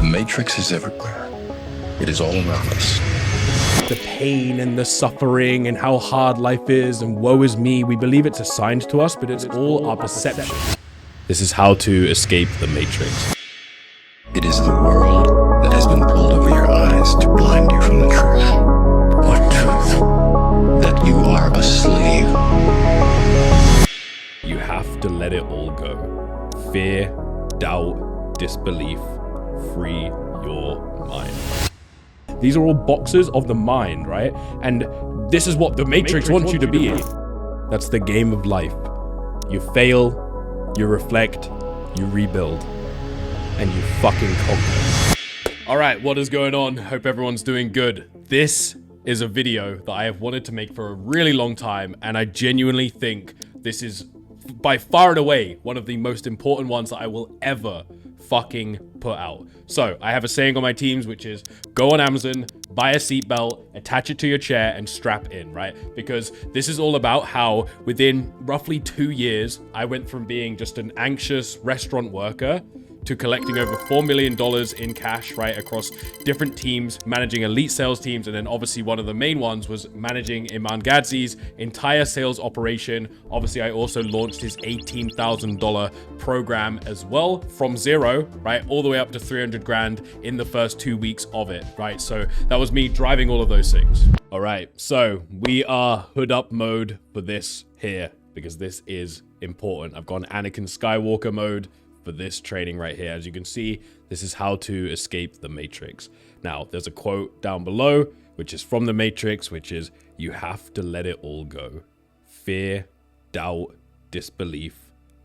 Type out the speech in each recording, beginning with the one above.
matrix is everywhere. It is all around us. The pain and the suffering and how hard life is and woe is me, we believe it's assigned to us, but it's all our perception. This is how to escape the matrix. It is the world that has been pulled over your eyes to blind you from the truth. What truth? That you are a slave. You have to let it all go. Fear, doubt, disbelief, free your mind. These are all boxes of the mind, right? And this is what the Matrix wants you to be in. That's the game of life. You fail, you reflect, you rebuild, and you fucking conquer. All right, what is going on? Hope everyone's doing good. This is a video that I have wanted to make for a really long time, and I genuinely think this is by far and away one of the most important ones that I will ever fucking put out. So I have a saying on my teams, which is go on Amazon, buy a seatbelt, attach it to your chair and strap in, right? Because this is all about how within roughly 2 years, I went from being just an anxious restaurant worker to collecting over $4 million in cash, right, across different teams, managing elite sales teams. And then obviously one of the main ones was managing Iman Gadzhi's entire sales operation. Obviously, I also launched his $18,000 program as well from zero, right, all the way up to 300 grand in the first 2 weeks of it, right? So that was me driving all of those things. All right, so we are hood up mode for this here because this is important. I've gone Anakin Skywalker mode for this training right here. As you can see, this is how to escape the matrix. Now, there's a quote down below, which is from the Matrix, which is, you have to let it all go. Fear, doubt, disbelief,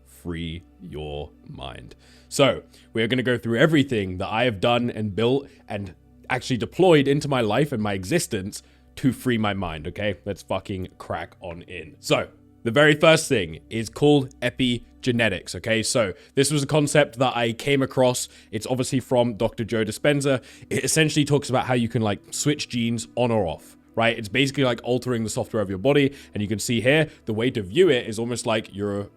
free your mind. So we're going to go through everything that I have done and built and actually deployed into my life and my existence to free my mind. Okay, let's fucking crack on in. So the very first thing is called epi-genetics, okay? So this was a concept that I came across. It's obviously from Dr. Joe Dispenza. It essentially talks about how you can like switch genes on or off, right? It's basically like altering the software of your body. And you can see here, the way to view it is almost like you're,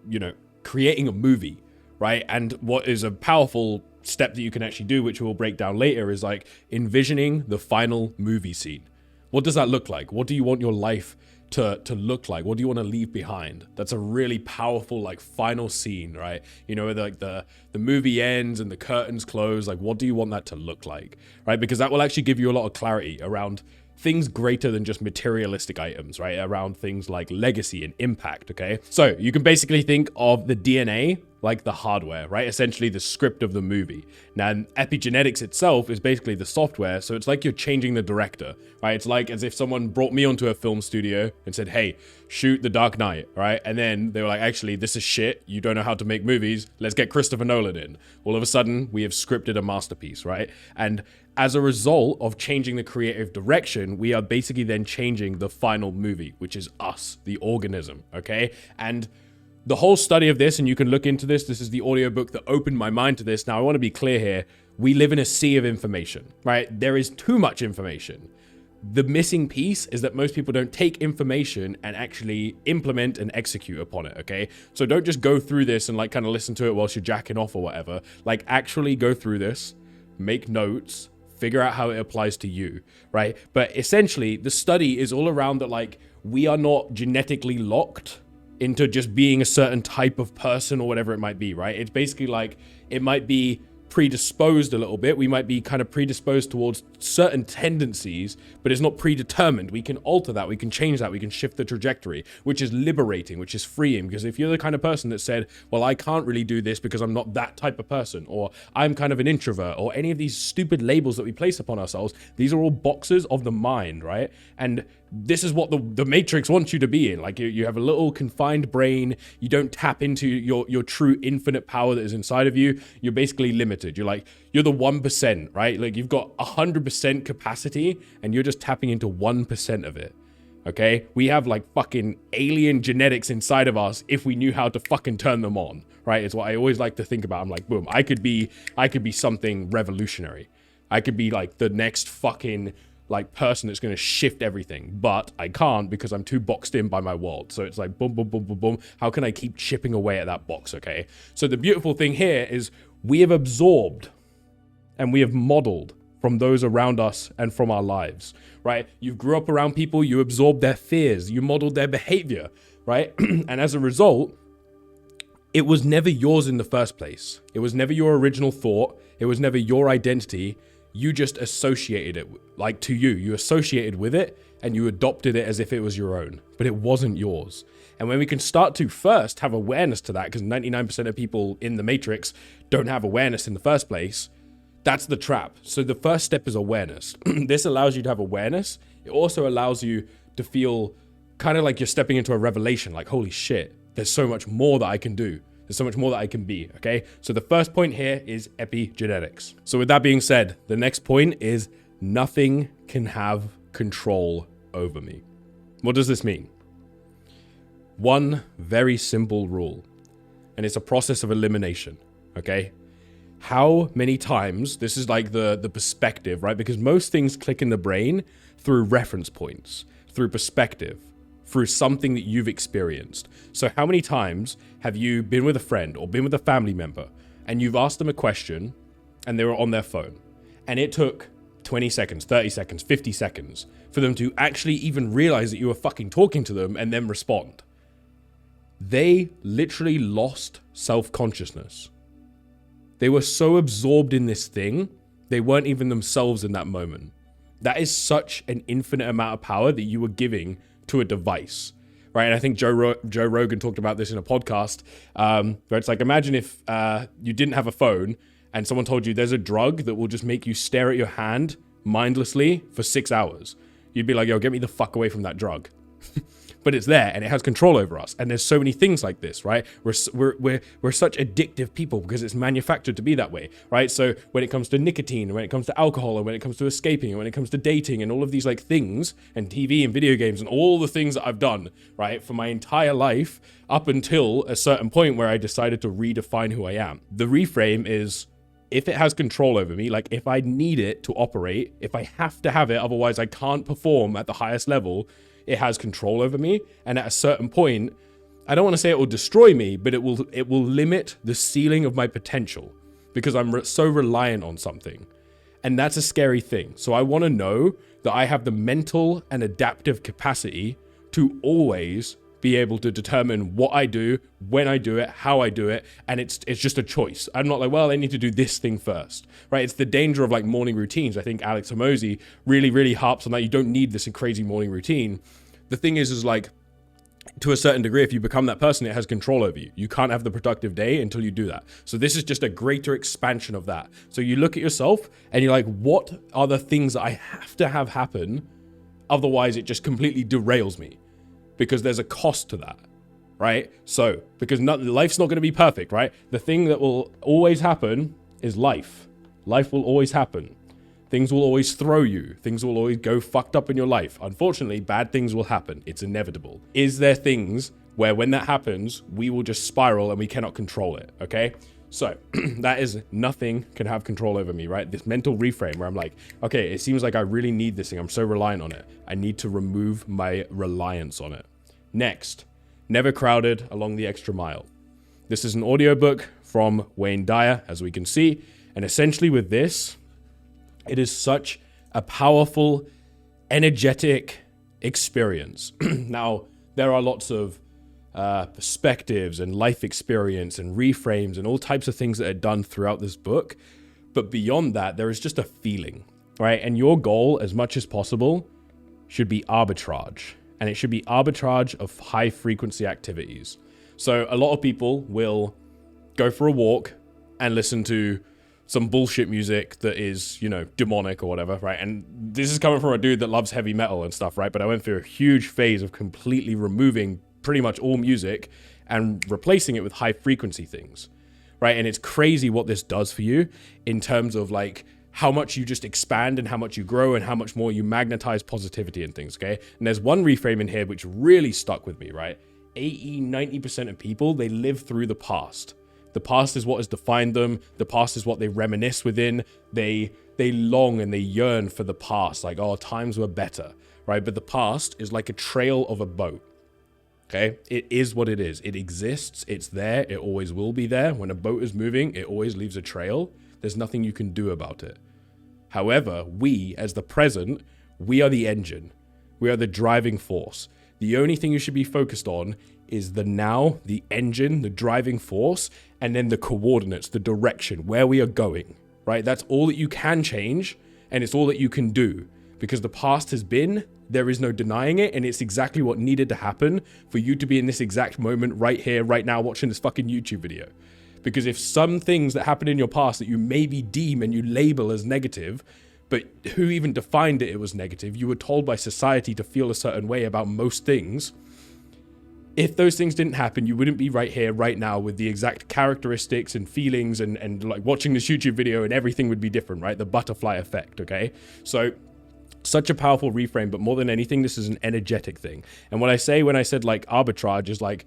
creating a movie, right? And what is a powerful step that you can actually do, which we'll break down later, is like envisioning the final movie scene. What does that look like? What do you want your life to look like? What do you want to leave behind? That's a really powerful like final scene, right? Where like the movie ends and the curtains close. Like, what do you want that to look like, right? Because that will actually give you a lot of clarity around things greater than just materialistic items, right? Around things like legacy and impact, okay? So you can basically think of the DNA like the hardware, right? Essentially the script of the movie. Now, epigenetics itself is basically the software. So it's like you're changing the director, right? It's like as if someone brought me onto a film studio and said, hey, shoot The Dark Knight, right? And then they were like, actually, this is shit. You don't know how to make movies. Let's get Christopher Nolan in. All of a sudden, we have scripted a masterpiece, right? And as a result of changing the creative direction, we are basically then changing the final movie, which is us, the organism, okay? And the whole study of this, and you can look into this, this is the audiobook that opened my mind to this. Now, I want to be clear here. We live in a sea of information, right? There is too much information. The missing piece is that most people don't take information and actually implement and execute upon it, okay? So don't just go through this and like kind of listen to it whilst you're jacking off or whatever. Like actually go through this, make notes, figure out how it applies to you, right? But essentially, the study is all around that like we are not genetically locked into just being a certain type of person or whatever it might be, right? It's basically like it might be predisposed a little bit. We might be kind of predisposed towards certain tendencies, but it's not predetermined. We can alter that. We can change that. We can shift the trajectory, which is liberating, which is freeing. Because if you're the kind of person that said, well, I can't really do this because I'm not that type of person, or I'm kind of an introvert, or any of these stupid labels that we place upon ourselves, these are all boxes of the mind, right? And this is what the Matrix wants you to be in. Like you have a little confined brain. You don't tap into your true infinite power that is inside of you. You're basically limited. You're the 1%, right? Like you've got 100% capacity and you're just tapping into 1% of it. Okay. We have like fucking alien genetics inside of us if we knew how to fucking turn them on, right? It's what I always like to think about. I'm like, boom, I could be something revolutionary. I could be like the next fucking like person that's going to shift everything, but I can't because I'm too boxed in by my world. So it's like boom, boom, boom, boom, boom. How can I keep chipping away at that box? Okay. So the beautiful thing here is we have absorbed and we have modeled from those around us and from our lives, right? You grew up around people, you absorbed their fears, you modeled their behavior, right? And as a result, it was never yours in the first place. It was never your original thought. It was never your identity. You just associated it like to you. You associated with it and you adopted it as if it was your own, but it wasn't yours. And when we can start to first have awareness to that, because 99% of people in the matrix don't have awareness in the first place, that's the trap. So the first step is awareness. This allows you to have awareness. It also allows you to feel kind of like you're stepping into a revelation, like, holy shit, there's so much more that I can do. There's so much more that I can be, okay? So the first point here is epi-genetics. So with that being said, the next point is nothing can have control over me. What does this mean? One very simple rule, and it's a process of elimination, okay? How many times, this is like the perspective, right? Because most things click in the brain through reference points, through perspective, through something that you've experienced. So how many times have you been with a friend or been with a family member and you've asked them a question and they were on their phone and it took 20 seconds, 30 seconds, 50 seconds for them to actually even realize that you were fucking talking to them and then respond? They literally lost self-consciousness. They were so absorbed in this thing, they weren't even themselves in that moment. That is such an infinite amount of power that you were giving to a device, right? And I think Joe Rogan talked about this in a podcast, where it's like, imagine if you didn't have a phone and someone told you there's a drug that will just make you stare at your hand mindlessly for 6 hours. You'd be like, yo, get me the fuck away from that drug. But it's there and it has control over us. And there's so many things like this, right? We're such addictive people because it's manufactured to be that way, right? So when it comes to nicotine, when it comes to alcohol, and when it comes to escaping, and when it comes to dating and all of these like things and TV and video games and all the things that I've done, right? For my entire life up until a certain point where I decided to redefine who I am. The reframe is, if it has control over me, like if I need it to operate, if I have to have it, otherwise I can't perform at the highest level, it has control over me. And at a certain point, I don't want to say it will destroy me, but it will limit the ceiling of my potential because I'm so reliant on something. And that's a scary thing. So I want to know that I have the mental and adaptive capacity to always be able to determine what I do, when I do it, how I do it, and it's just a choice. I'm not like, well, I need to do this thing first, right? It's the danger of like morning routines. I think Alex Hormozi really harps on that. You don't need this crazy morning routine. The thing is like, to a certain degree, if you become that person, it has control over you. You can't have the productive day until you do that. So this is just a greater expansion of that. So you look at yourself and you're like, what are the things that I have to have happen? Otherwise, it just completely derails me. Because there's a cost to that, right? So, because life's not going to be perfect, right? The thing that will always happen is life. Life will always happen. Things will always throw you. Things will always go fucked up in your life. Unfortunately, bad things will happen. It's inevitable. Is there things where when that happens, we will just spiral and we cannot control it, okay? So that is nothing can have control over me, right? This mental reframe where I'm like, okay, it seems like I really need this thing. I'm so reliant on it. I need to remove my reliance on it. Next, never crowded along the extra mile. This is an audiobook from Wayne Dyer, as we can see. And essentially with this, it is such a powerful, energetic experience. Now, there are lots of perspectives and life experience and reframes and all types of things that are done throughout this book. But beyond that, there is just a feeling, right? And your goal, as much as possible, should be arbitrage. And it should be arbitrage of high frequency activities. So a lot of people will go for a walk and listen to some bullshit music that is, you know, demonic or whatever, right? And this is coming from a dude that loves heavy metal and stuff, right? But I went through a huge phase of completely removing pretty much all music and replacing it with high frequency things, right? And it's crazy what this does for you in terms of like how much you just expand and how much you grow and how much more you magnetize positivity and things, okay? And there's one reframe in here which really stuck with me, right? 80-90% of people, they live through the past. The past is what has defined them. The past is what they reminisce within. They long and they yearn for the past, like, oh, times were better, right? But the past is like a trail of a boat. Okay, it is what it is. It exists. It's there. It always will be there. When a boat is moving, it always leaves a trail. There's nothing you can do about it. However, we, as the present, we are the engine. We are the driving force. The only thing you should be focused on is the now, the engine, the driving force, and then the coordinates, the direction, where we are going, right? That's all that you can change, and it's all that you can do. Because the past has been, there is no denying it, and it's exactly what needed to happen for you to be in this exact moment right here, right now, watching this fucking YouTube video. Because if some things that happened in your past that you maybe deem and you label as negative, but who even defined it was negative, you were told by society to feel a certain way about most things. If those things didn't happen, you wouldn't be right here, right now with the exact characteristics and feelings and like watching this YouTube video, and everything would be different, right? The butterfly effect, okay? So such a powerful reframe, but more than anything, this is an energetic thing. And what I say when I said like arbitrage is like,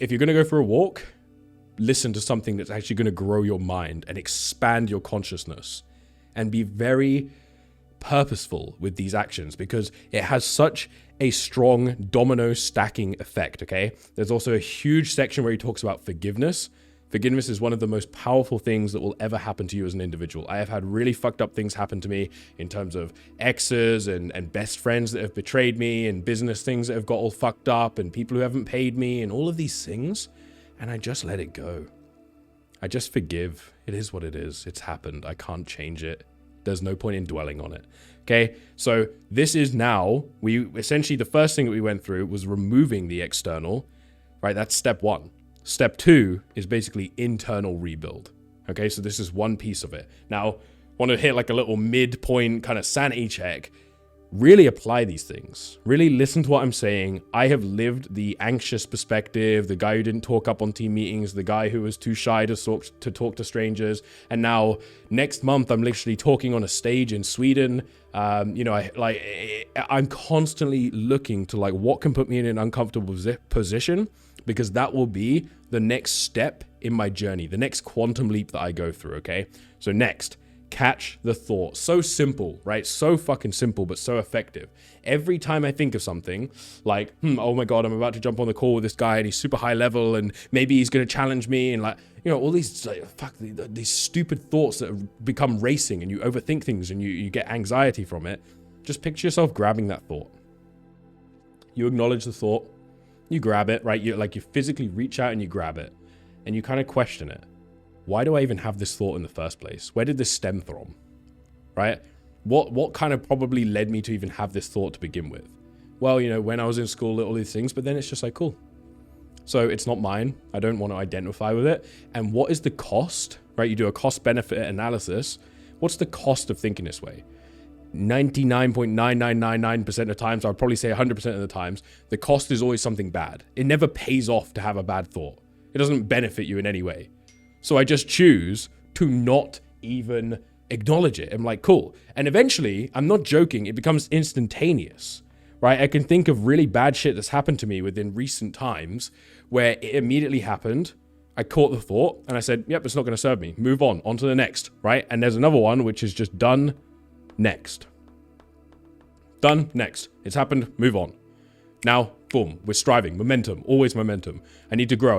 if you're going to go for a walk, listen to something that's actually going to grow your mind and expand your consciousness, and be very purposeful with these actions, because it has such a strong domino stacking effect, okay? There's also a huge section where he talks about forgiveness. Forgiveness is one of the most powerful things that will ever happen to you as an individual. I have had really fucked up things happen to me in terms of exes and best friends that have betrayed me, and business things that have got all fucked up, and people who haven't paid me, and all of these things. And I just let it go. I just forgive. It is what it is. It's happened. I can't change it. There's no point in dwelling on it. Okay, so this is now, we essentially, the first thing that we went through was removing the external, right? That's step one. Step two is basically internal rebuild. Okay, so this is one piece of it. Now, want to hit like a little midpoint kind of sanity check. Really apply these things. Really listen to what I'm saying. I have lived the anxious perspective, the guy who didn't talk up on team meetings, the guy who was too shy to talk to strangers. And now next month, I'm literally talking on a stage in Sweden. I'm constantly looking to like what can put me in an uncomfortable position, because that will be the next step in my journey, the next quantum leap that I go through. Okay. So next, catch the thought. So simple, right? So fucking simple, but so effective. Every time I think of something like, oh my God, I'm about to jump on the call with this guy and he's super high level and maybe he's going to challenge me, and like, all these these stupid thoughts that have become racing, and you overthink things and you get anxiety from it. Just picture yourself grabbing that thought. You acknowledge the thought, you grab it, right? You physically reach out and you grab it, and you kind of question it. Why do I even have this thought in the first place? Where did this stem from, right? What kind of probably led me to even have this thought to begin with? Well, when I was in school, all these things, but then it's just like, cool. So it's not mine. I don't want to identify with it. And what is the cost, right? You do a cost benefit analysis. What's the cost of thinking this way? 99.9999% of the times, I'd probably say 100% of the times, the cost is always something bad. It never pays off to have a bad thought. It doesn't benefit you in any way. So I just choose to not even acknowledge it. I'm like, cool. And eventually, I'm not joking, it becomes instantaneous, right? I can think of really bad shit that's happened to me within recent times where it immediately happened. I caught the thought and I said, yep, it's not going to serve me. Move on to the next, right? And there's another one, which is just done, next. Done, next. It's happened, move on. Now, boom, we're striving, momentum, always momentum. I need to grow.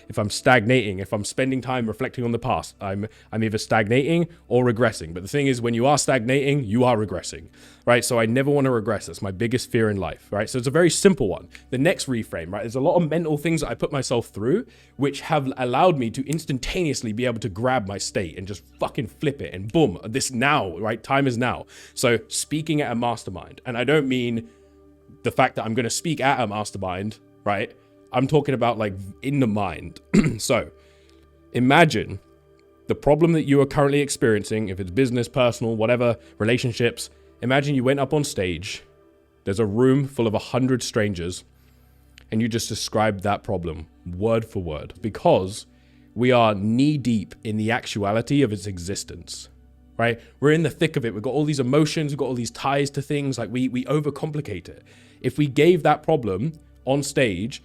If I'm stagnating, if I'm spending time reflecting on the past, I'm either stagnating or regressing. But the thing is, when you are stagnating, you are regressing, right? So I never want to regress. That's my biggest fear in life, right? So it's a very simple one. The next reframe, right? There's a lot of mental things that I put myself through, which have allowed me to instantaneously be able to grab my state and just fucking flip it. And boom, this now, right? Time is now. So speaking at a mastermind, and I don't mean the fact that I'm going to speak at a mastermind, right? I'm talking about like in the mind. So imagine the problem that you are currently experiencing, if it's business, personal, whatever, relationships. Imagine you went up on stage, there's a room full of 100 strangers, and you just described that problem word for word, because we are knee deep in the actuality of its existence. Right? We're in the thick of it. We've got all these emotions. We've got all these ties to things. Like we overcomplicate it. If we gave that problem on stage,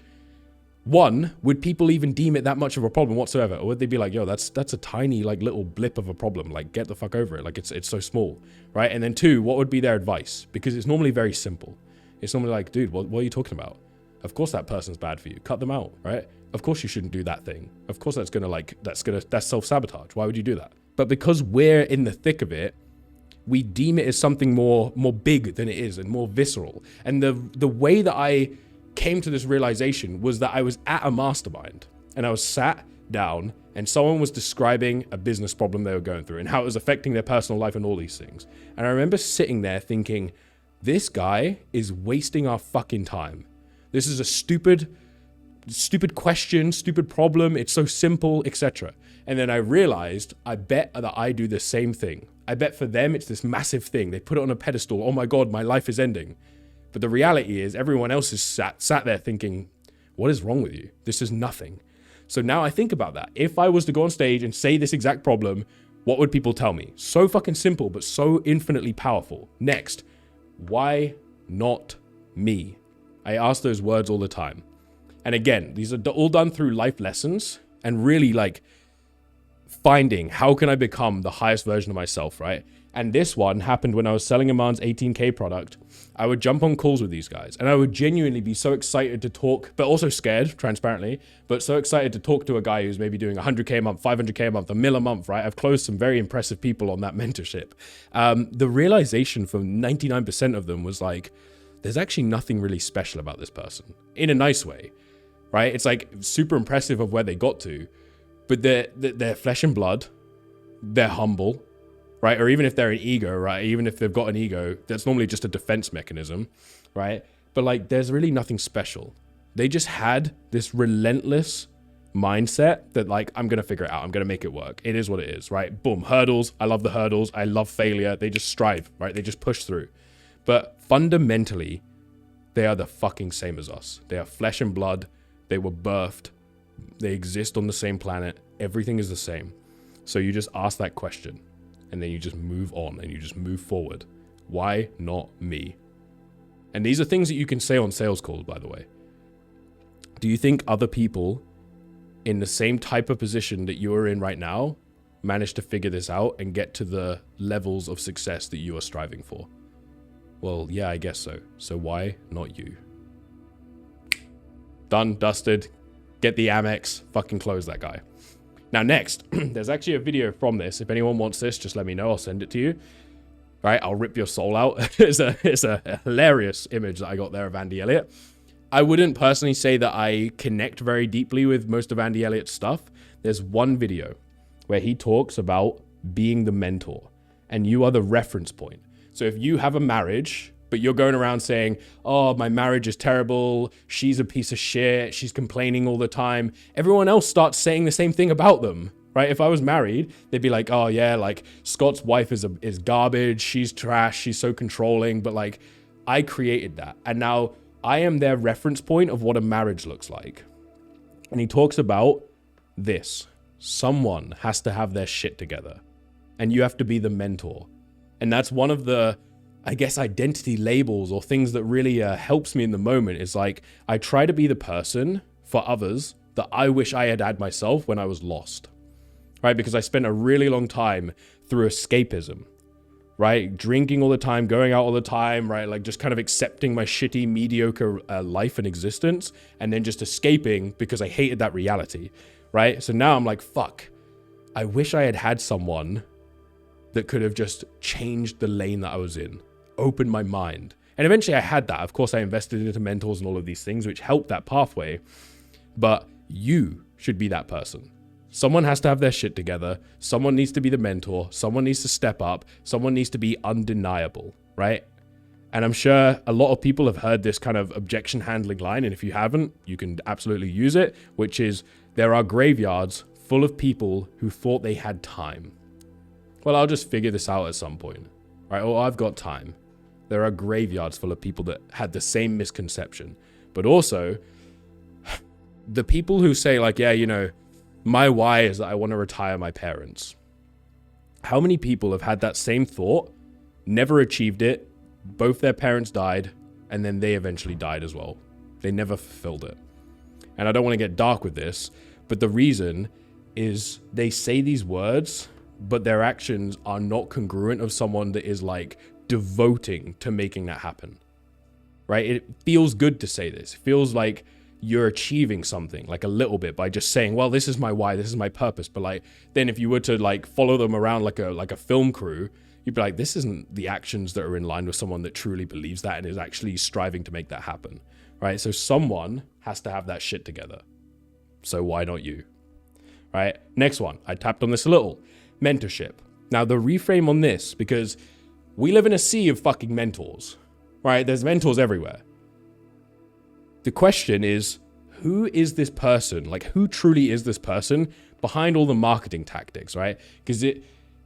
one, would people even deem it that much of a problem whatsoever? Or would they be like, yo, that's a tiny like little blip of a problem. Like get the fuck over it. Like it's so small, right? And then two, what would be their advice? Because it's normally very simple. It's normally like, dude, what are you talking about? Of course that person's bad for you. Cut them out, right? Of course you shouldn't do that thing. Of course that's self-sabotage. Why would you do that? But because we're in the thick of it, we deem it as something more big than it is and more visceral. And the way that I came to this realization was that I was at a mastermind and I was sat down and someone was describing a business problem they were going through and how it was affecting their personal life and all these things. And I remember sitting there thinking, this guy is wasting our fucking time. This is a stupid question, stupid problem. It's so simple, etc. And then I realized, I bet that I do the same thing. I bet for them, it's this massive thing. They put it on a pedestal. Oh my God, my life is ending. But the reality is everyone else is sat there thinking, what is wrong with you? This is nothing. So now I think about that. If I was to go on stage and say this exact problem, what would people tell me? So fucking simple, but so infinitely powerful. Next, why not me? I ask those words all the time. And again, these are all done through life lessons and really like finding how can I become the highest version of myself, right? And this one happened when I was selling Iman's 18K product. I would jump on calls with these guys and I would genuinely be so excited to talk, but also scared, transparently, but so excited to talk to a guy who's maybe doing 100K a month, 500K a month, $1 million a month, right? I've closed some very impressive people on that mentorship. The realization from 99% of them was like, there's actually nothing really special about this person in a nice way, right? It's like super impressive of where they got to, but they're flesh and blood, they're humble, right? Or even if they're an ego, right? Even if they've got an ego, that's normally just a defense mechanism, right? But like, there's really nothing special. They just had this relentless mindset that like, I'm going to figure it out. I'm going to make it work. It is what it is, right? Boom, hurdles. I love the hurdles. I love failure. They just strive, right? They just push through. But fundamentally, they are the fucking same as us. They are flesh and blood. They were birthed. They exist on the same planet. Everything is the same. So you just ask that question and then you just move on and you just move forward. Why not me? And these are things that you can say on sales calls, by the way. Do you think other people in the same type of position that you are in right now manage to figure this out and get to the levels of success that you are striving for? Well, yeah, I guess so. So why not you? Done, dusted. Get the Amex, fucking close that guy. Now next, there's actually a video from this. If anyone wants this, just let me know. I'll send it to you. All right, I'll rip your soul out. It's a hilarious image that I got there of Andy Elliott. I wouldn't personally say that I connect very deeply with most of Andy Elliott's stuff. There's one video where he talks about being the mentor and you are the reference point. So if you have a marriage, but you're going around saying, oh, my marriage is terrible, she's a piece of shit, she's complaining all the time, everyone else starts saying the same thing about them, right? If I was married, they'd be like, oh yeah, like Scott's wife is garbage, she's trash, she's so controlling, but like I created that. And now I am their reference point of what a marriage looks like. And he talks about this. Someone has to have their shit together and you have to be the mentor. And that's one of the, I guess, identity labels or things that really helps me in the moment is like, I try to be the person for others that I wish I had had myself when I was lost, right? Because I spent a really long time through escapism, right? Drinking all the time, going out all the time, right? Like just kind of accepting my shitty, mediocre life and existence and then just escaping because I hated that reality, right? So now I'm like, fuck, I wish I had had someone that could have just changed the lane that I was in. Opened my mind. And eventually I had that. Of course, I invested into mentors and all of these things, which helped that pathway. But you should be that person. Someone has to have their shit together. Someone needs to be the mentor. Someone needs to step up. Someone needs to be undeniable, right? And I'm sure a lot of people have heard this kind of objection handling line. And if you haven't, you can absolutely use it, which is there are graveyards full of people who thought they had time. Well, I'll just figure this out at some point, right? Oh, I've got time. There are graveyards full of people that had the same misconception. But also, the people who say like, yeah, you know, my why is that I want to retire my parents. How many people have had that same thought, never achieved it, both their parents died, and then they eventually died as well. They never fulfilled it. And I don't want to get dark with this, but the reason is they say these words, but their actions are not congruent of someone that is like devoting to making that happen, right? It feels good to say this. It feels like you're achieving something, like a little bit, by just saying, well, this is my why, this is my purpose. But like, then if you were to like follow them around like a film crew, you'd be like, this isn't the actions that are in line with someone that truly believes that and is actually striving to make that happen, right? So someone has to have that shit together. So why not you, right? Next one, I tapped on this a little, mentorship. Now the reframe on this, because we live in a sea of fucking mentors, right? There's mentors everywhere. The question is, who is this person? Like, who truly is this person behind all the marketing tactics, right? Because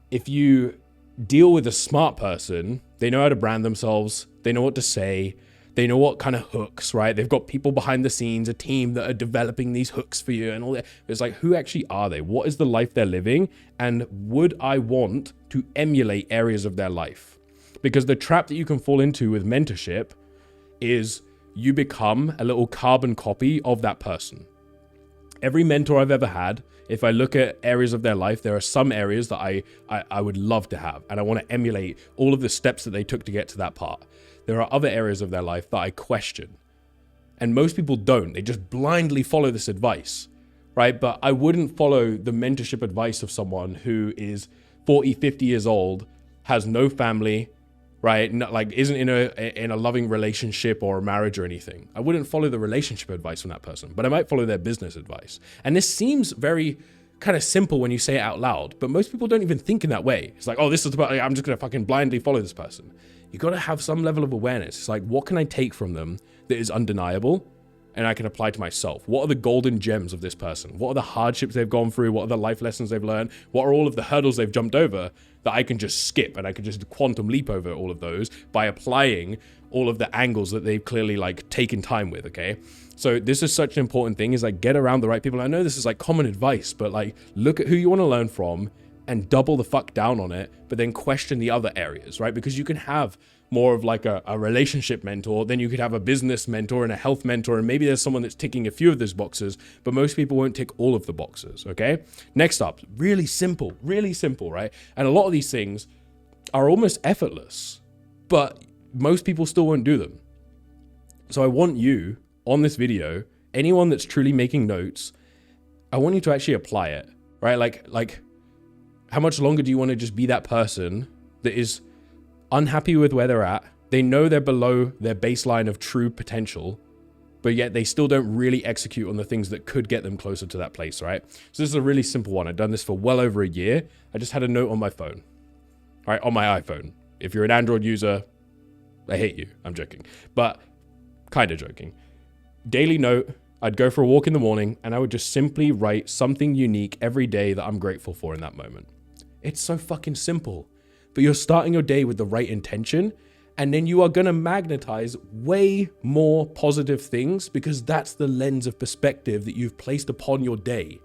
if you deal with a smart person, they know how to brand themselves, they know what to say, they know what kind of hooks, right? They've got people behind the scenes, a team that are developing these hooks for you and all that. It's like, who actually are they? What is the life they're living? And would I want to emulate areas of their life? Because the trap that you can fall into with mentorship is you become a little carbon copy of that person. Every mentor I've ever had, if I look at areas of their life, there are some areas that I would love to have, and I want to emulate all of the steps that they took to get to that part. There are other areas of their life that I question. And most people don't. They just blindly follow this advice, right? But I wouldn't follow the mentorship advice of someone who is 40, 50 years old, has no family, right? Not, like, isn't in a loving relationship or a marriage or anything. I wouldn't follow the relationship advice from that person, but I might follow their business advice. And this seems very kind of simple when you say it out loud, but most people don't even think in that way. It's like, oh, this is about, I'm just going to fucking blindly follow this person. You got to have some level of awareness. It's like, what can I take from them that is undeniable and I can apply to myself? What are the golden gems of this person? What are the hardships they've gone through? What are the life lessons they've learned? What are all of the hurdles they've jumped over that I can just skip, and I can just quantum leap over all of those by applying all of the angles that they've clearly like taken time with, okay? So this is such an important thing, is like, get around the right people. I know this is like common advice, but like, look at who you want to learn from and double the fuck down on it, but then question the other areas, right? Because you can have more of like a relationship mentor, then you could have a business mentor and a health mentor, and maybe there's someone that's ticking a few of those boxes, but most people won't tick all of the boxes, okay? Next up, really simple, right? And a lot of these things are almost effortless, but most people still won't do them. So I want you on this video, anyone that's truly making notes, I want you to actually apply it, right? Like how much longer do you want to just be that person that is unhappy with where they're at? They know they're below their baseline of true potential, but yet they still don't really execute on the things that could get them closer to that place, right? So this is a really simple one. I've done this for well over a year. I just had a note on my phone, all right, on my iPhone. If you're an Android user, I hate you. I'm joking, but kind of joking. Daily note, I'd go for a walk in the morning and I would just simply write something unique every day that I'm grateful for in that moment. It's so fucking simple, but you're starting your day with the right intention, and then you are going to magnetize way more positive things, because that's the lens of perspective that you've placed upon your day.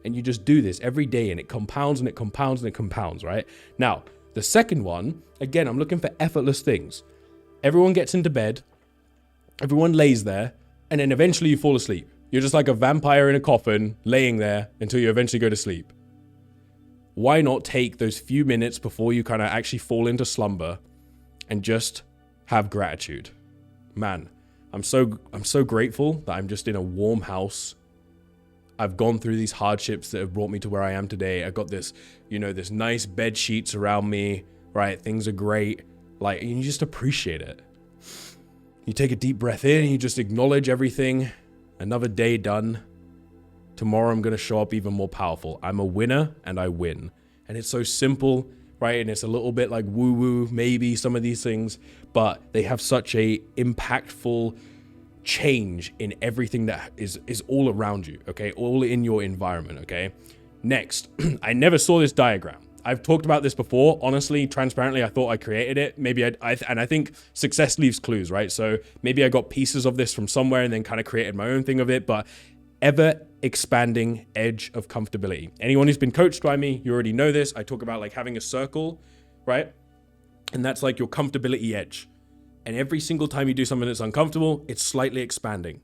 And you just do this every day, and it compounds and it compounds and it compounds, right? Now, the second one, again, I'm looking for effortless things. Everyone gets into bed, everyone lays there, and then eventually you fall asleep. You're just like a vampire in a coffin laying there until you eventually go to sleep. Why not take those few minutes before you kind of actually fall into slumber and just have gratitude? Man, I'm so grateful that I'm just in a warm house. I've gone through these hardships that have brought me to where I am today. I got this, this nice bed sheets around me, right? Things are great. Like, you just appreciate it. You take a deep breath in and you just acknowledge everything. Another day done. Tomorrow I'm going to show up even more powerful. I'm a winner and I win. And it's so simple, right? And it's a little bit like woo-woo, maybe some of these things, but they have such a impactful change in everything that is all around you, okay? All in your environment, okay? Next, I never saw this diagram. I've talked about this before. Honestly, transparently, I thought I created it. Maybe and I think success leaves clues, right? So maybe I got pieces of this from somewhere and then kind of created my own thing of it, but ever expanding edge of comfortability. Anyone who's been coached by me, you already know this. I talk about like having a circle, right? And that's like your comfortability edge. And every single time you do something that's uncomfortable, it's slightly expanding.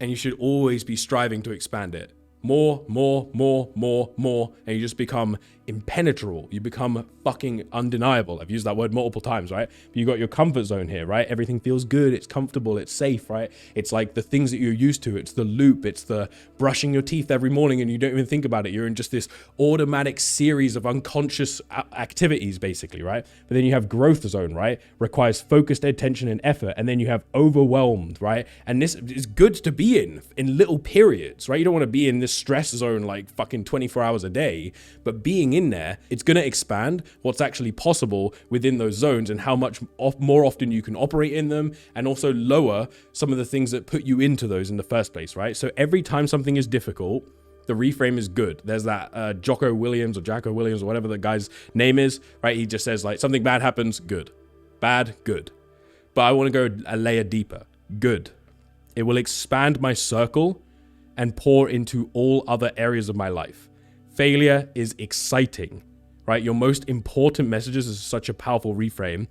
And you should always be striving to expand it. more, and you just become impenetrable. You become fucking undeniable. I've used that word multiple times, right? But you got your comfort zone here, right? Everything feels good, it's comfortable, it's safe, right? It's like the things that you're used to. It's the loop, it's the brushing your teeth every morning and you don't even think about it. You're in just this automatic series of unconscious activities, basically, right? But then you have growth zone, right? Requires focused attention and effort. And then you have overwhelmed, right? And this is good to be in little periods, right? You don't want to be in this stress zone like fucking 24 hours a day, but being in there, it's going to expand what's actually possible within those zones and how much more often you can operate in them, and also lower some of the things that put you into those in the first place, right? So every time something is difficult, the reframe is good. There's that Jocko Williams or whatever the guy's name is, right? He just says like something bad happens, good. Bad, good. But I want to go a layer deeper. Good. It will expand my circle and pour into all other areas of my life. Failure is exciting, right? Your most important messages is such a powerful reframe.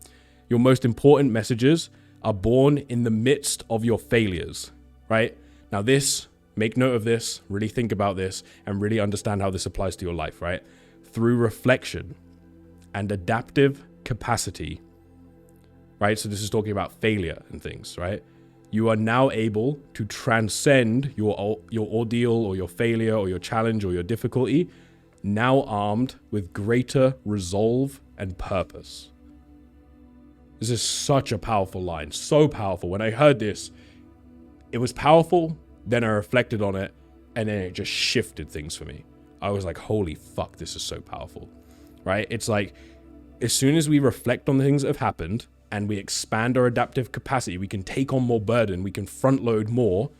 Your most important messages are born in the midst of your failures, right? Now this, make note of this, really think about this, and really understand how this applies to your life, right? Through reflection and adaptive capacity, right? So this is talking about failure and things, right? You are now able to transcend your ordeal or your failure or your challenge or your difficulty, now armed with greater resolve and purpose. This is such a powerful line, so powerful. When I heard this, it was powerful, then I reflected on it, and then it just shifted things for me. I was like, holy fuck, this is so powerful, right? It's like, as soon as we reflect on the things that have happened, and we expand our adaptive capacity, we can take on more burden, we can front load more,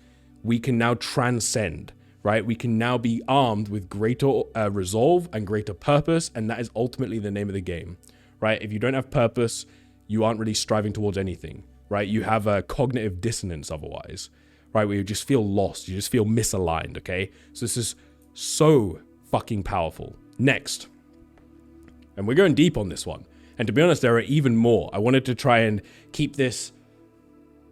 we can now transcend, right? We can now be armed with greater resolve and greater purpose, and that is ultimately the name of the game, right? If you don't have purpose, you aren't really striving towards anything, right? You have a cognitive dissonance otherwise, right? Where you just feel lost, you just feel misaligned, okay? So this is so fucking powerful. Next, and we're going deep on this one. And to be honest, there are even more. I wanted to try and keep this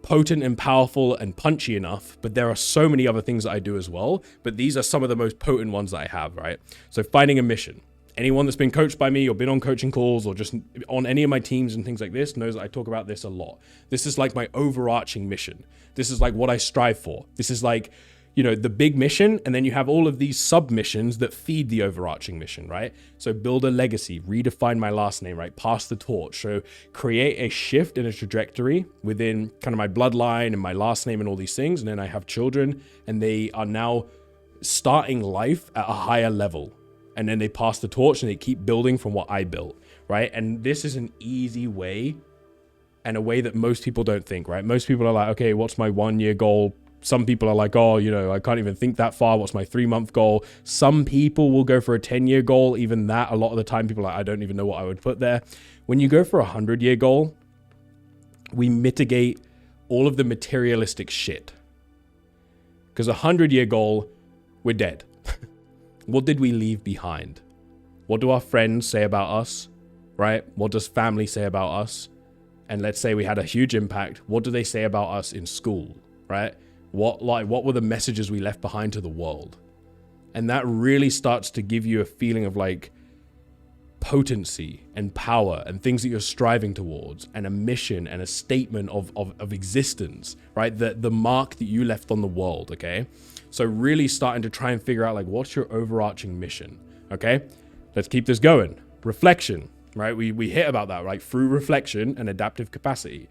potent and powerful and punchy enough, but there are so many other things that I do as well. But these are some of the most potent ones that I have, right? So finding a mission. Anyone that's been coached by me or been on coaching calls or just on any of my teams and things like this knows that I talk about this a lot. This is like my overarching mission. This is like what I strive for. This is like, you know, the big mission, and then you have all of these sub-missions that feed the overarching mission, right? So build a legacy, redefine my last name, right? Pass the torch. So create a shift in a trajectory within kind of my bloodline and my last name and all these things. And then I have children and they are now starting life at a higher level. And then they pass the torch and they keep building from what I built, right? And this is an easy way, and a way that most people don't think, right? Most people are like, okay, what's my 1 year goal? Some people are like, oh, you know, I can't even think that far. What's my 3 month goal? Some people will go for a 10-year goal. Even that, a lot of the time, people are like, I don't even know what I would put there. When you go for a 100-year goal, we mitigate all of the materialistic shit. Because a 100-year goal, we're dead. What did we leave behind? What do our friends say about us, right? What does family say about us? And let's say we had a huge impact. What do they say about us in school, right? What were the messages we left behind to the world? And that really starts to give you a feeling of like potency and power and things that you're striving towards, and a mission and a statement of existence, right? The mark that you left on the world, okay? So really starting to try and figure out like, what's your overarching mission, okay? Let's keep this going. Reflection, right? We hit about that, right? Through reflection and adaptive capacity.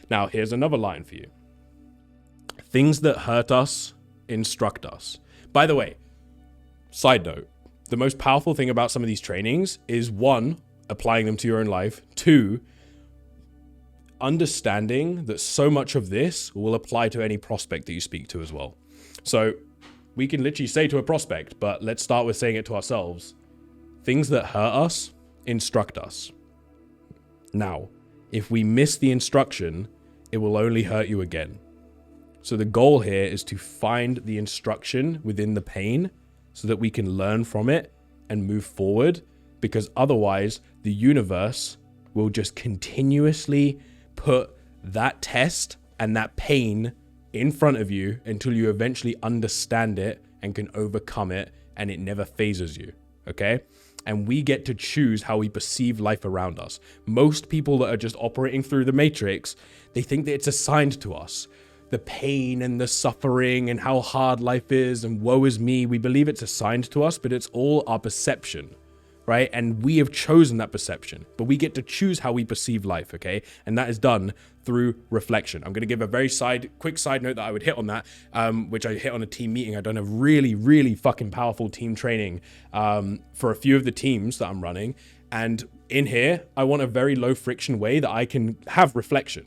Now, here's another line for you. Things that hurt us instruct us. By the way, side note, the most powerful thing about some of these trainings is, one, applying them to your own life. Two, understanding that so much of this will apply to any prospect that you speak to as well. So we can literally say to a prospect, but let's start with saying it to ourselves. Things that hurt us instruct us. Now, if we miss the instruction, it will only hurt you again. So the goal here is to find the instruction within the pain so that we can learn from it and move forward, because otherwise the universe will just continuously put that test and that pain in front of you until you eventually understand it and can overcome it, and it never phases you, okay? And we get to choose how we perceive life around us. Most people that are just operating through the matrix, they think that it's assigned to us. The pain and the suffering and how hard life is and woe is me, we believe it's assigned to us, but it's all our perception, right? And we have chosen that perception, but we get to choose how we perceive life, okay? And that is done through reflection. I'm going to give a very quick side note that I would hit on that, which I hit on a team meeting. I've done a really fucking powerful team training for a few of the teams that I'm running. And in here, I want a very low friction way that I can have reflection.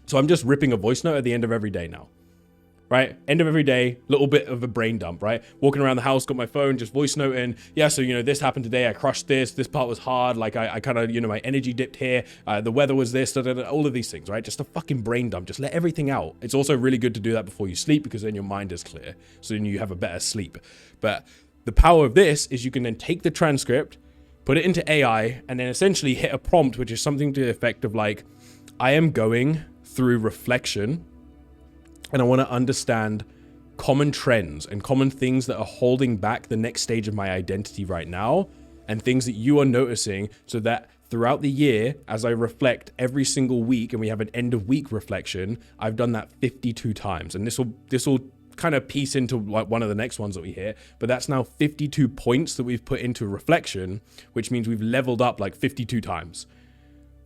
So I'm just ripping a voice note at the end of every day now. Right? End of every day, little bit of a brain dump, right? Walking around the house, got my phone, just voice noting. Yeah, so, this happened today. I crushed this part was hard. Like I kind of, my energy dipped here. The weather was this, all of these things, right? Just a fucking brain dump. Just let everything out. It's also really good to do that before you sleep because then your mind is clear. So then you have a better sleep. But the power of this is you can then take the transcript, put it into AI, and then essentially hit a prompt, which is something to the effect of like, I am going through reflection, and I want to understand common trends and common things that are holding back the next stage of my identity right now, and things that you are noticing, so that throughout the year, as I reflect every single week, and we have an end of week reflection, I've done that 52 times. And this will kind of piece into like one of the next ones that we hit, but that's now 52 points that we've put into reflection, which means we've leveled up like 52 times.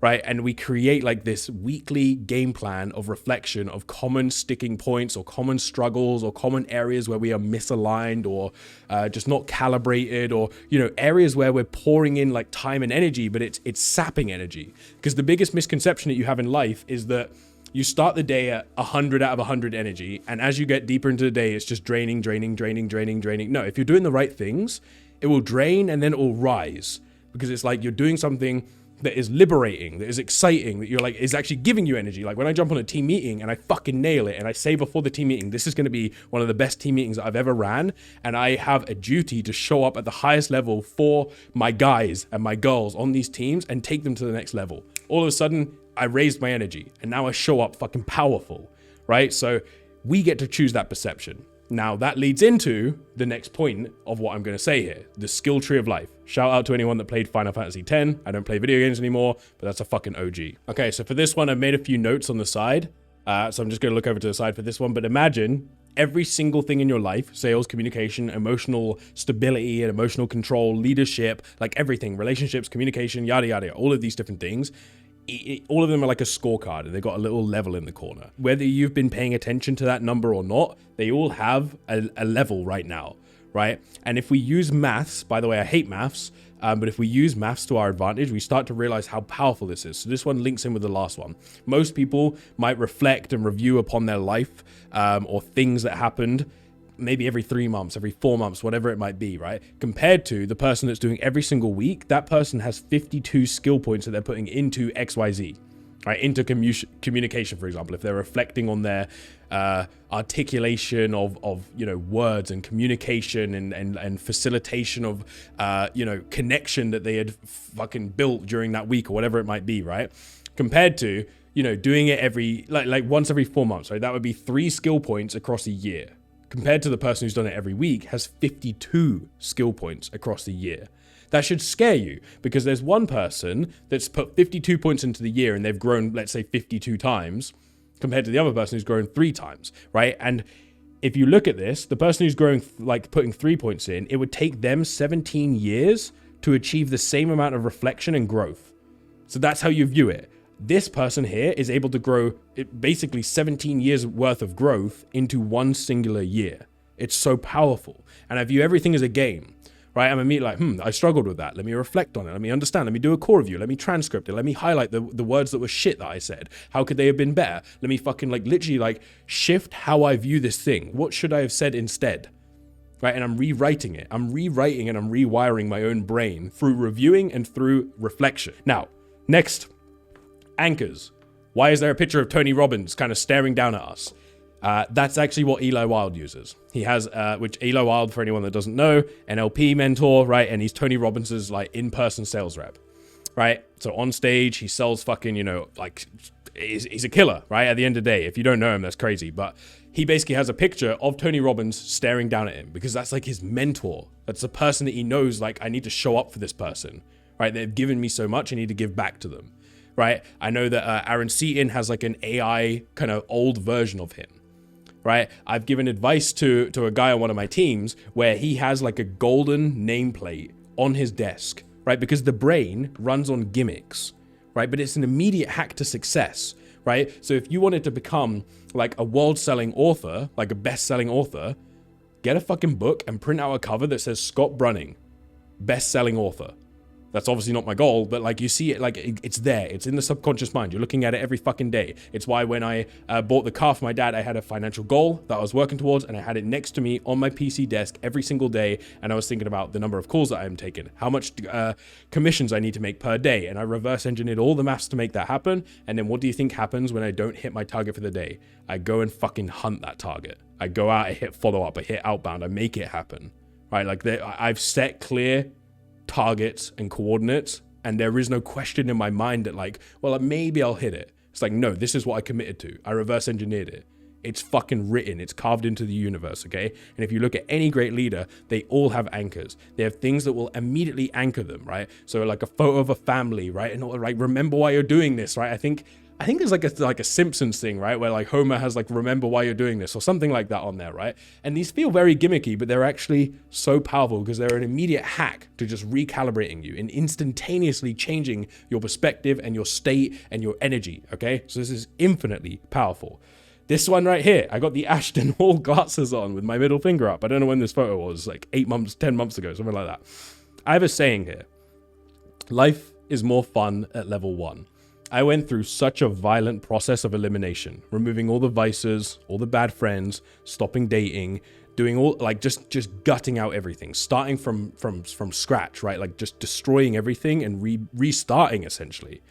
Right? And we create like this weekly game plan of reflection of common sticking points or common struggles or common areas where we are misaligned or just not calibrated, or, areas where we're pouring in like time and energy, but it's sapping energy. Because the biggest misconception that you have in life is that you start the day at 100 out of 100 energy, and as you get deeper into the day, it's just draining. No, if you're doing the right things, it will drain and then it will rise, because it's like you're doing something that is liberating, that is exciting, that you're like, is actually giving you energy. Like when I jump on a team meeting and I fucking nail it, and I say before the team meeting, this is going to be one of the best team meetings that I've ever ran, and I have a duty to show up at the highest level for my guys and my girls on these teams and take them to the next level. All of a sudden, I raised my energy, and now I show up fucking powerful, right? So we get to choose that perception. Now that leads into the next point of what I'm going to say here, the skill tree of life. Shout out to anyone that played Final Fantasy X. I don't play video games anymore, but that's a fucking OG. Okay, so for this one, I've made a few notes on the side. So I'm just going to look over to the side for this one, but imagine every single thing in your life, sales, communication, emotional stability and emotional control, leadership, like everything, relationships, communication, yada, yada, all of these different things. All of them are like a scorecard, and they've got a little level in the corner. Whether you've been paying attention to that number or not, they all have a level right now, right? And if we use maths, by the way, I hate maths, but if we use maths to our advantage, we start to realize how powerful this is. So this one links in with the last one. Most people might reflect and review upon their life or things that happened maybe every 3 months, every 4 months, whatever it might be, right? Compared to the person that's doing every single week, that person has 52 skill points that they're putting into XYZ, right? Into communication, for example, if they're reflecting on their articulation of words and communication and facilitation of connection that they had fucking built during that week or whatever it might be, right? Compared to doing it every like once every 4 months, right? That would be 3 skill points across a year. Compared to the person who's done it every week, has 52 skill points across the year. That should scare you, because there's one person that's put 52 points into the year and they've grown, let's say 52 times, compared to the other person who's grown 3 times, right? And if you look at this, the person who's growing, like putting 3 points in, it would take them 17 years to achieve the same amount of reflection and growth. So that's how you view it. This person here is able to grow basically 17 years worth of growth into one singular year. It's so powerful. And I view everything as a game, right? I'm immediately like, I struggled with that. Let me reflect on it. Let me understand. Let me do a core review. Let me transcript it. Let me highlight the words that were shit that I said. How could they have been better? Let me fucking literally shift how I view this thing. What should I have said instead? Right? And I'm rewriting it. I'm rewriting and I'm rewiring my own brain through reviewing and through reflection. Now, next, anchors. Why is there a picture of Tony Robbins kind of staring down at us? That's actually what Eli Wilde uses. He has, which Eli Wilde, for anyone that doesn't know, NLP mentor, right? And he's Tony Robbins's in-person sales rep, right? So on stage, he sells fucking, he's a killer, right? At the end of the day, if you don't know him, that's crazy. But he basically has a picture of Tony Robbins staring down at him because that's like his mentor. That's the person that he knows, like, I need to show up for this person, right? They've given me so much, I need to give back to them, right? I know that Aaron Seaton has like an AI kind of old version of him, right? I've given advice to a guy on one of my teams where he has like a golden nameplate on his desk, right? Because the brain runs on gimmicks, right? But it's an immediate hack to success, right? So if you wanted to become like a world-selling author, like a best-selling author, get a fucking book and print out a cover that says Scott Brunning, best-selling author. That's obviously not my goal, but like you see it, like it's there. It's in the subconscious mind. You're looking at it every fucking day. It's why when I bought the car for my dad, I had a financial goal that I was working towards, and I had it next to me on my PC desk every single day. And I was thinking about the number of calls that I am taking, how much commissions I need to make per day. And I reverse engineered all the maths to make that happen. And then what do you think happens when I don't hit my target for the day? I go and fucking hunt that target. I go out, I hit follow up, I hit outbound, I make it happen, right? Like I've set clear targets and coordinates, and there is no question in my mind that like, well, maybe I'll hit it. It's like, no, this is what I committed to. I reverse engineered it. It's fucking written. It's carved into the universe, okay? And if you look at any great leader, they all have anchors. They have things that will immediately anchor them, right? So like a photo of a family, right? And like, remember why you're doing this, right? I think there's like a Simpsons thing, right? Where like Homer has like, remember why you're doing this or something like that on there, right? And these feel very gimmicky, but they're actually so powerful because they're an immediate hack to just recalibrating you and instantaneously changing your perspective and your state and your energy, okay? So this is infinitely powerful. This one right here, I got the Ashton Hall glasses on with my middle finger up. I don't know when this photo was, like 8 months, 10 months ago, something like that. I have a saying here. Life is more fun at level 1. I went through such a violent process of elimination, removing all the vices, all the bad friends, stopping dating, doing all like just gutting out everything, starting from scratch, right? Like just destroying everything and restarting essentially.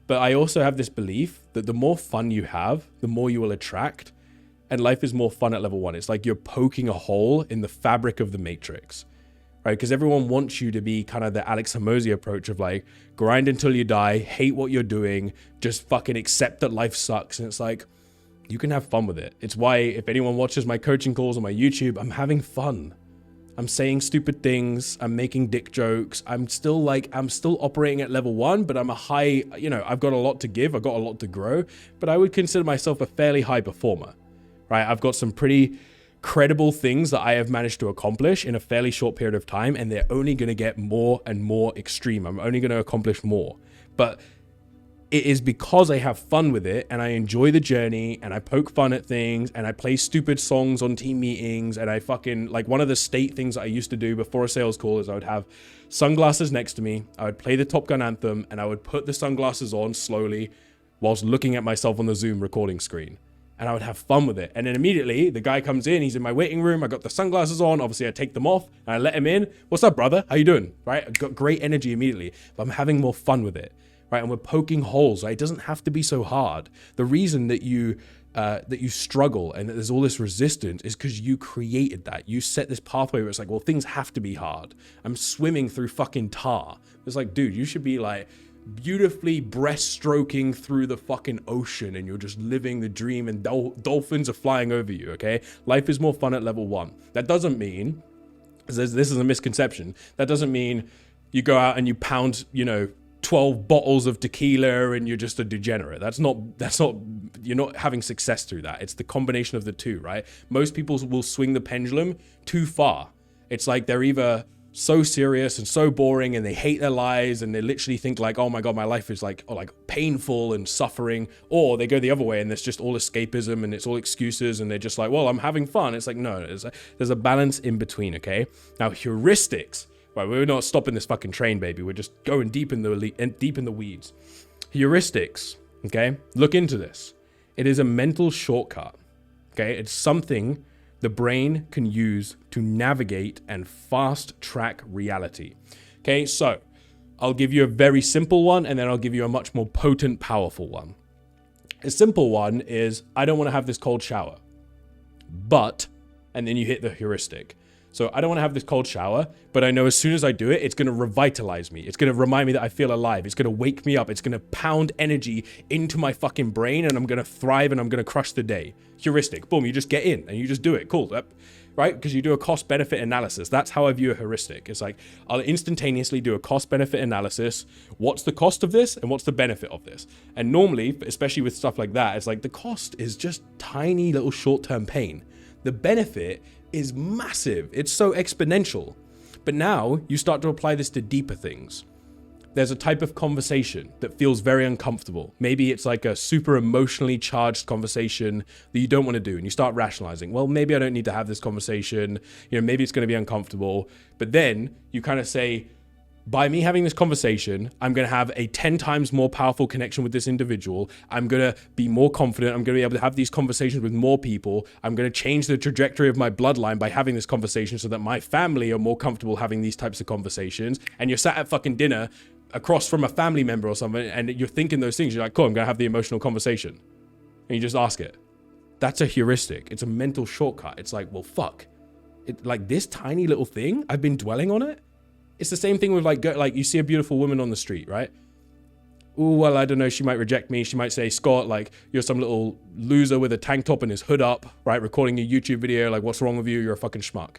But I also have this belief that the more fun you have, the more you will attract, and life is more fun at level 1. It's like you're poking a hole in the fabric of the matrix. Right? Because everyone wants you to be kind of the Alex Hormozy approach of like grind until you die, hate what you're doing, just fucking accept that life sucks. And it's like, you can have fun with it. It's why if anyone watches my coaching calls on my YouTube, I'm having fun. I'm saying stupid things. I'm making dick jokes. I'm still operating at level 1, but I'm a high, I've got a lot to give. I've got a lot to grow, but I would consider myself a fairly high performer, right? I've got some pretty credible things that I have managed to accomplish in a fairly short period of time, and they're only going to get more and more extreme. I'm only going to accomplish more, but it is because I have fun with it and I enjoy the journey and I poke fun at things and I play stupid songs on team meetings, and I fucking like one of the state things that I used to do before a sales call is I would have sunglasses next to me. I would play the Top Gun anthem and I would put the sunglasses on slowly whilst looking at myself on the Zoom recording screen. And I would have fun with it. And then immediately the guy comes in, he's in my waiting room. I got the sunglasses on. Obviously I take them off and I let him in. What's up, brother? How you doing? Right? I got great energy immediately, but I'm having more fun with it. Right? And we're poking holes. Right? It doesn't have to be so hard. The reason that you struggle and that there's all this resistance is because you created that. You set this pathway where it's like, well, things have to be hard. I'm swimming through fucking tar. It's like, dude, you should be like beautifully breaststroking through the fucking ocean and you're just living the dream and dolphins are flying over you, okay? Life is more fun at level 1. That doesn't mean, this is a misconception, that doesn't mean you go out and you pound, 12 bottles of tequila and you're just a degenerate. That's not, you're not having success through that. It's the combination of the two, right? Most people will swing the pendulum too far. It's like they're either so serious and so boring and they hate their lives and they literally think like, oh my God, my life is like painful and suffering, or they go the other way and there's just all escapism and it's all excuses and they're just like, well, I'm having fun. It's like, no, there's a balance in between, okay? Now heuristics, right? We're not stopping this fucking train, baby. We're just going deep in the weeds. Heuristics, okay? Look into this. It is a mental shortcut, okay? It's something the brain can use to navigate and fast track reality. Okay, so I'll give you a very simple one and then I'll give you a much more potent, powerful one. A simple one is, I don't want to have this cold shower, but, and then you hit the heuristic. So I don't want to have this cold shower, but I know as soon as I do it, it's going to revitalize me. It's going to remind me that I feel alive. It's going to wake me up. It's going to pound energy into my fucking brain, and I'm going to thrive and I'm going to crush the day. Heuristic. Boom. You just get in and you just do it. Cool. Right? Because you do a cost benefit analysis. That's how I view a heuristic. It's like, I'll instantaneously do a cost benefit analysis. What's the cost of this and what's the benefit of this? And normally, especially with stuff like that, it's like the cost is just tiny little short-term pain. The benefit is massive. It's so exponential. But now you start to apply this to deeper things. There's a type of conversation that feels very uncomfortable. Maybe it's like a super emotionally charged conversation that you don't want to do. And you start rationalizing, well, maybe I don't need to have this conversation. Maybe it's going to be uncomfortable. But then you kind of say, by me having this conversation, I'm going to have a 10 times more powerful connection with this individual. I'm going to be more confident. I'm going to be able to have these conversations with more people. I'm going to change the trajectory of my bloodline by having this conversation so that my family are more comfortable having these types of conversations. And you're sat at fucking dinner across from a family member or something, and you're thinking those things. You're like, cool, I'm going to have the emotional conversation. And you just ask it. That's a heuristic. It's a mental shortcut. It's like, well, fuck. Like this tiny little thing, I've been dwelling on it. It's the same thing with like you see a beautiful woman on the street, right? Oh, well, I don't know. She might reject me. She might say, Scott, like you're some little loser with a tank top and his hood up, right? Recording a YouTube video. Like, what's wrong with you? You're a fucking schmuck.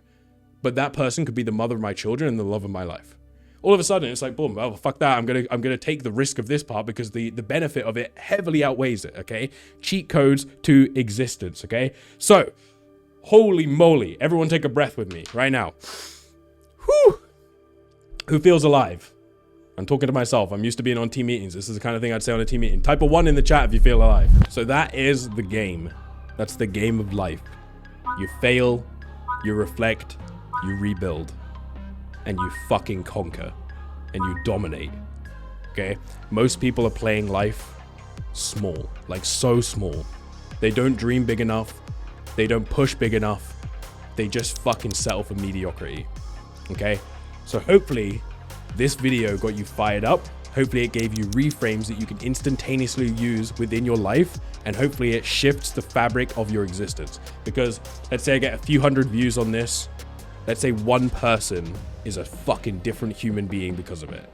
But that person could be the mother of my children and the love of my life. All of a sudden, it's like, boom, oh, fuck that. I'm gonna take the risk of this part because the benefit of it heavily outweighs it, okay? Cheat codes to existence, okay? So, holy moly. Everyone take a breath with me right now. Whew. Who feels alive? I'm talking to myself. I'm used to being on team meetings. This is the kind of thing I'd say on a team meeting. Type a 1 in the chat if you feel alive. So that is the game. That's the game of life. You fail, you reflect, you rebuild, and you fucking conquer, and you dominate, okay? Most people are playing life small, like so small. They don't dream big enough. They don't push big enough. They just fucking settle for mediocrity, okay? So hopefully this video got you fired up. Hopefully it gave you reframes that you can instantaneously use within your life. And hopefully it shifts the fabric of your existence. Because let's say I get a few hundred views on this. Let's say one person is a fucking different human being because of it.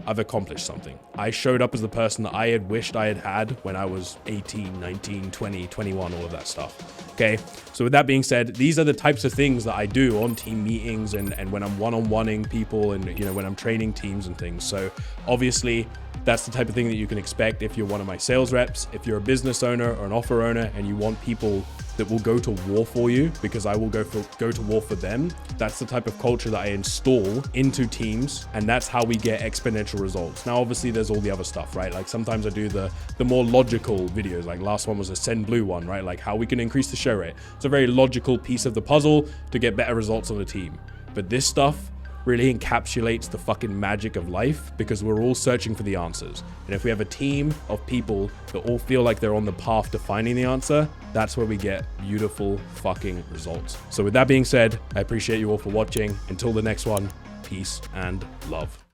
I've accomplished something. I showed up as the person that I had wished I had when I was 18, 19, 20, 21, all of that stuff. Okay. So with that being said, these are the types of things that I do on team meetings and when I'm one-on-oneing people and, when I'm training teams and things. So obviously that's the type of thing that you can expect if you're one of my sales reps, if you're a business owner or an offer owner and you want people that will go to war for you because I will go to war for them. That's the type of culture that I install into teams, and that's how we get exponential results. Now, obviously, there's all the other stuff, right? Like sometimes I do the more logical videos. Like last one was a Send Blue one, right? Like how we can increase the show rate. It's a very logical piece of the puzzle to get better results on the team. But this stuff really encapsulates the fucking magic of life because we're all searching for the answers. And if we have a team of people that all feel like they're on the path to finding the answer, that's where we get beautiful fucking results. So with that being said, I appreciate you all for watching. Until the next one, peace and love.